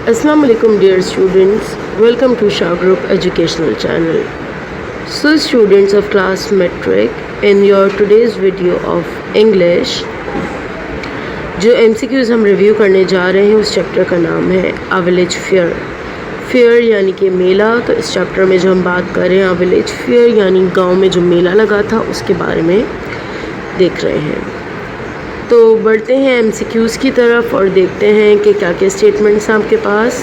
Assalamu alaikum dear students, welcome to Shah Group Educational Channel. So students of class metric, in your today's video of English, जो MCQs हम review करने जा रहे हैं उस chapter का नाम है A Village Fair. फेयर यानी कि मेला। तो इस चैप्टर में जो हम बात कर रहे हैं A Village Fair यानी गांव में जो मेला लगा था उसके बारे में देख रहे हैं। तो बढ़ते हैं MCQs की तरफ और देखते हैं कि क्या क्या स्टेटमेंट्स हैं आपके पास।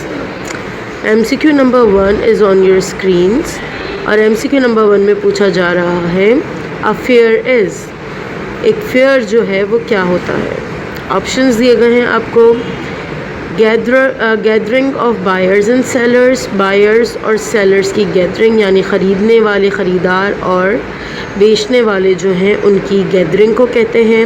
MCQ number 1 is on your screens और MCQ नंबर 1 में पूछा जा रहा है अ फेयर इज़, एक फेयर जो है वो क्या होता है। ऑप्शंस दिए गए हैं आपको। Gathering of buyers and sellers, buyers और सेलर्स की गैदरिंग यानी ख़रीदने वाले ख़रीदार और बेचने वाले जो हैं उनकी गैदरिंग को कहते हैं।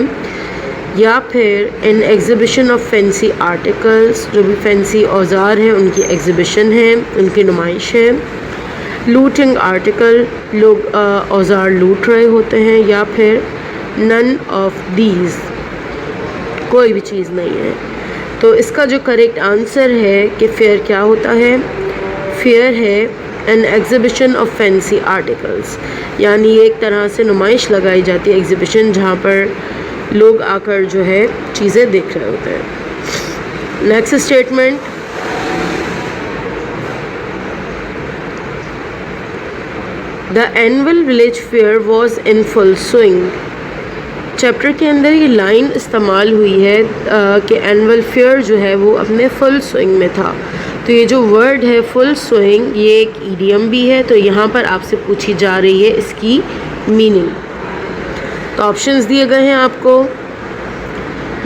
या फिर इन एग्ज़िबिशन ऑफ फैंसी आर्टिकल्स, जो भी फैंसी औज़ार हैं उनकी एग्ज़िबिशन है, उनकी नुमाइश है। लूटिंग आर्टिकल, लोग औज़ार लूट रहे होते हैं। या फिर नन ऑफ दीज, कोई भी चीज़ नहीं है। तो इसका जो करेक्ट आंसर है कि फेयर क्या होता है, फेयर है an exhibition of fancy articles, यानी एक तरह से नुमाइश लगाई जाती है, एग्ज़िबिशन, जहाँ पर लोग आकर जो है चीज़ें देख रहे होते हैं। Next statement, the annual village fair was in full swing. Chapter के अंदर ये लाइन इस्तेमाल हुई है कि एनुअल फेयर जो है वो अपने फुल स्विंग में था। तो ये जो वर्ड है फुल स्विंग, ये एक ईडियम भी है। तो यहाँ पर आपसे पूछी जा रही है इसकी मीनिंग। तो ऑप्शंस दिए गए हैं आपको।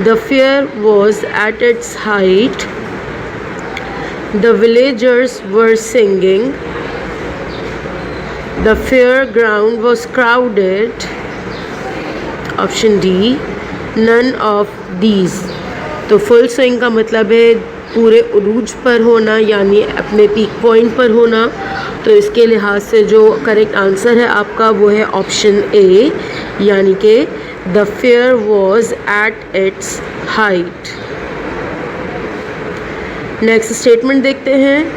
The fair was at its height, the villagers were singing, the fair ground was crowded, option D none of these. तो फुल स्विंग का मतलब है पूरे उरूज पर होना, यानी अपने पीक पॉइंट पर होना। तो इसके लिहाज से जो करेक्ट आंसर है आपका वो है ऑप्शन ए, यानी कि the fair was at its height. Next statement देखते हैं।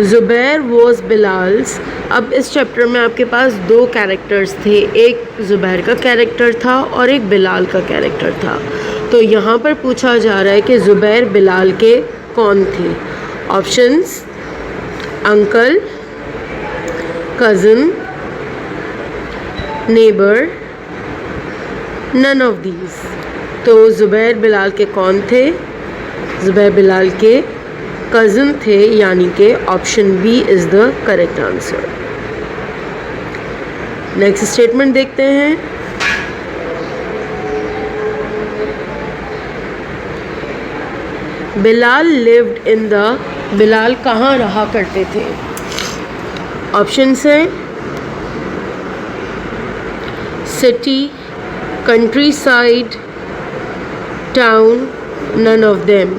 ज़ुबैर वॉज बिलाल्स। अब इस चैप्टर में आपके पास दो कैरेक्टर्स थे, एक ज़ुबैर का कैरेक्टर था और एक बिलाल का कैरेक्टर था। तो यहाँ पर पूछा जा रहा है कि ज़ुबैर बिलाल के कौन थे। Options uncle, cousin, neighbour, none of these. तो ज़ुबैर बिलाल के कौन थे, ज़ुबैर बिलाल के कज़न थे, यानी कि option B is the correct answer. Next statement देखते हैं। Bilal lived in the, Bilal कहाँ रहा करते थे। ऑप्शंस हैं city, countryside, town, none of them.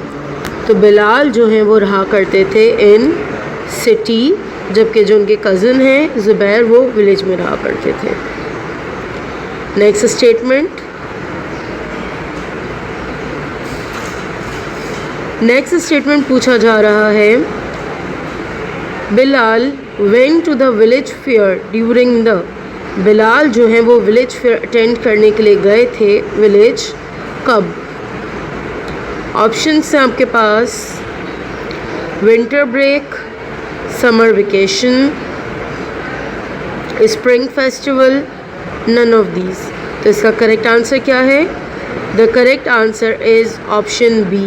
तो बिलाल जो हैं वो रहा करते थे इन सिटी, जबकि जो उनके कज़न हैं ज़ुबैर वो विलेज में रहा करते थे। नेक्स्ट स्टेटमेंट, नेक्स्ट स्टेटमेंट पूछा जा रहा है Bilal went to the village fair during the, Bilal जो हैं वो विलेज फेयर अटेंड करने के लिए गए थे विलेज कब। ऑप्शंस हैं आपके पास winter break, summer vacation, spring festival, none of these. तो इसका करेक्ट आंसर क्या है। The correct answer is option B,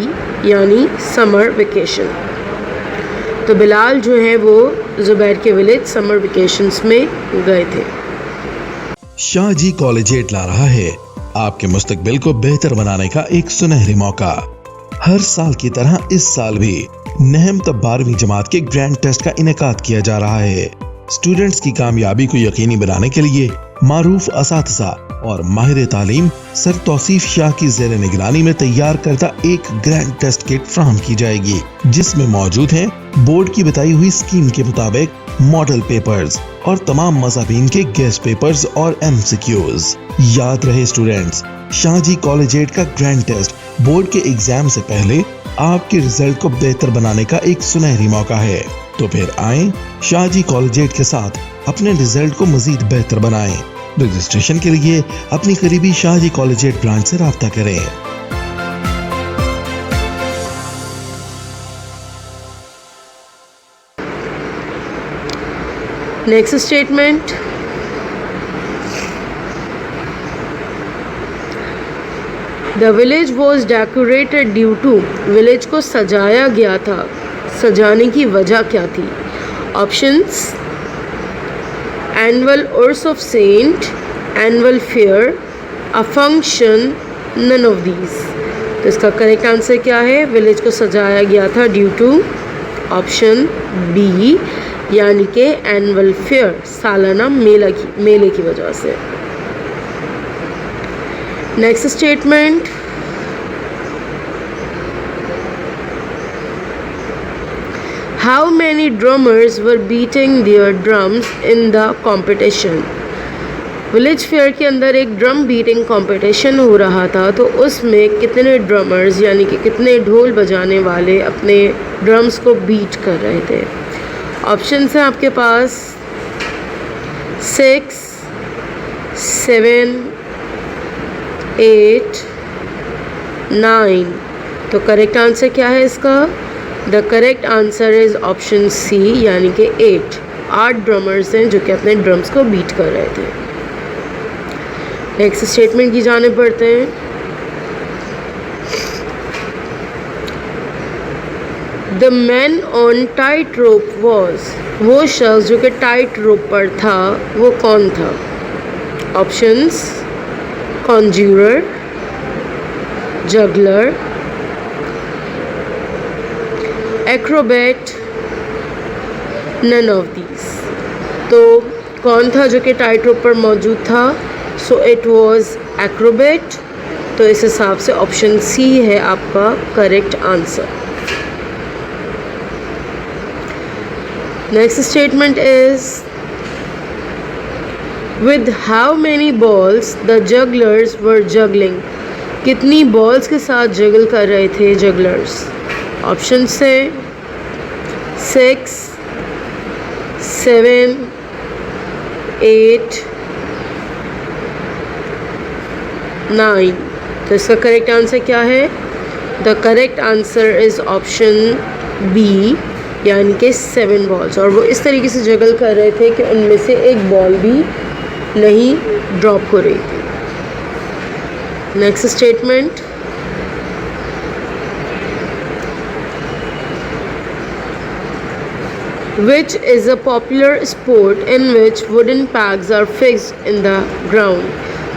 यानी समर वेकेशन। तो बिलाल जो है वो ज़ुबैर के विलेज समर वेकेशंस में गए थे। शाह जी कॉलेजिएट ला रहा है आपके मुस्तकबिल को बेहतर बनाने का एक सुनहरी मौका। हर साल की तरह इस साल भी नहम तब 12वीं जमात के ग्रैंड टेस्ट का इनेकाद किया जा रहा है। स्टूडेंट्स की कामयाबी को यकीनी बनाने के लिए मारूफ असातिज़ा और माहिर तालीम सर तौसीफ शाह की ज़ेर निगरानी में तैयार करदा एक ग्रैंड टेस्ट किट फ्राहम की जाएगी, जिसमें मौजूद है बोर्ड की बताई हुई स्कीम के मुताबिक मॉडल पेपर्स और तमाम मज़ाबीन के गेस्ट पेपर्स और MCQs। याद रहे स्टूडेंट्स, शाहजी कॉलेजिएट का ग्रैंड टेस्ट बोर्ड के एग्जाम से पहले आपके रिजल्ट को बेहतर बनाने का एक सुनहरी मौका है। तो फिर आएं शाहजी कॉलेजिएट के साथ अपने रिजल्ट को मजीद बेहतर बनाएं। रजिस्ट्रेशन के लिए अपनी करीबी शाहजी कॉलेजिएट ब्रांच से राब्ता करें। Next statement, the village was decorated due to, village को सजाया गया था, सजाने की वजह क्या थी? ऑप्शंस, एनुअल उर्स of saint, annual fair, a function, none of these. तो इसका करेक्ट आंसर क्या है? विलेज को सजाया गया था ड्यू टू ऑप्शन बी, यानी कि एनुअल फेयर, सालाना मेले की वजह से। Next statement, how many drummers were beating their drums in the competition. Village fair के अंदर एक ड्रम बीटिंग कंपटीशन हो रहा था, तो उसमें कितने ड्रमर्स यानी कि कितने ढोल बजाने वाले अपने ड्रम्स को बीट कर रहे थे? ऑप्शंस हैं आपके पास 6, 7, 8, 9। तो करेक्ट आंसर क्या है इसका? The correct answer is option C, यानी कि 8 ड्रमर्स हैं जो कि अपने ड्रम्स को बीट कर रहे थे। नेक्स्ट स्टेटमेंट की जाने पड़ते हैं। The man on tight rope was, वो शख्स जो कि टाइट रोप पर था वो कौन था? Options, conjurer, juggler, acrobat, none of these. तो कौन था जो कि टाइट रोप पर मौजूद था? So it was Acrobat. तो इस हिसाब से ऑप्शन सी है आपका correct answer. Next statement is, with how many balls the jugglers were juggling. कितनी बॉल्स के साथ जगल कर रहे थे जगलर्स? ऑप्शन से 6, 7, 8, 9। तो इसका करेक्ट आंसर क्या है? The correct answer is option B, यानी कि 7 बॉल्स। और वो इस तरीके से जगल कर रहे थे कि उनमें से एक बॉल भी नहीं ड्रॉप हो रही थी। Next statement, which is a popular sport in which wooden pegs are fixed in the ground।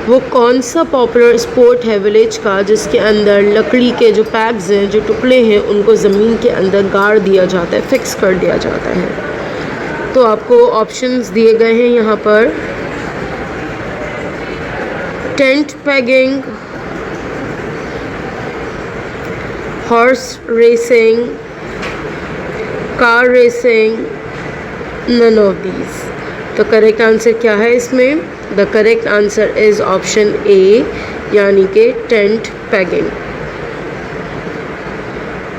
वो कौन सा पॉपुलर स्पोर्ट है विलेज का जिसके अंदर लकड़ी के जो पैग्स हैं, जो टुकड़े हैं, उनको ज़मीन के अंदर गाड़ दिया जाता है, फिक्स कर दिया जाता है? तो आपको ऑप्शंस दिए गए हैं यहाँ पर, tent pegging, horse racing, car racing, none of these. तो करेक्ट आंसर क्या है इसमें? The correct answer is option A, यानी कि tent pegging.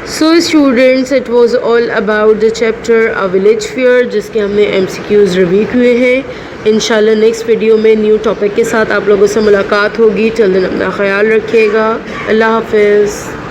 So students, it was all about the chapter a village fair, जिसके हमने MCQs रिव्यू किए हैं। इंशाल्लाह नेक्स्ट वीडियो में न्यू टॉपिक के साथ आप लोगों से मुलाकात होगी। टिल देन अपना ख्याल रखिएगा। अल्लाह हाफिज़।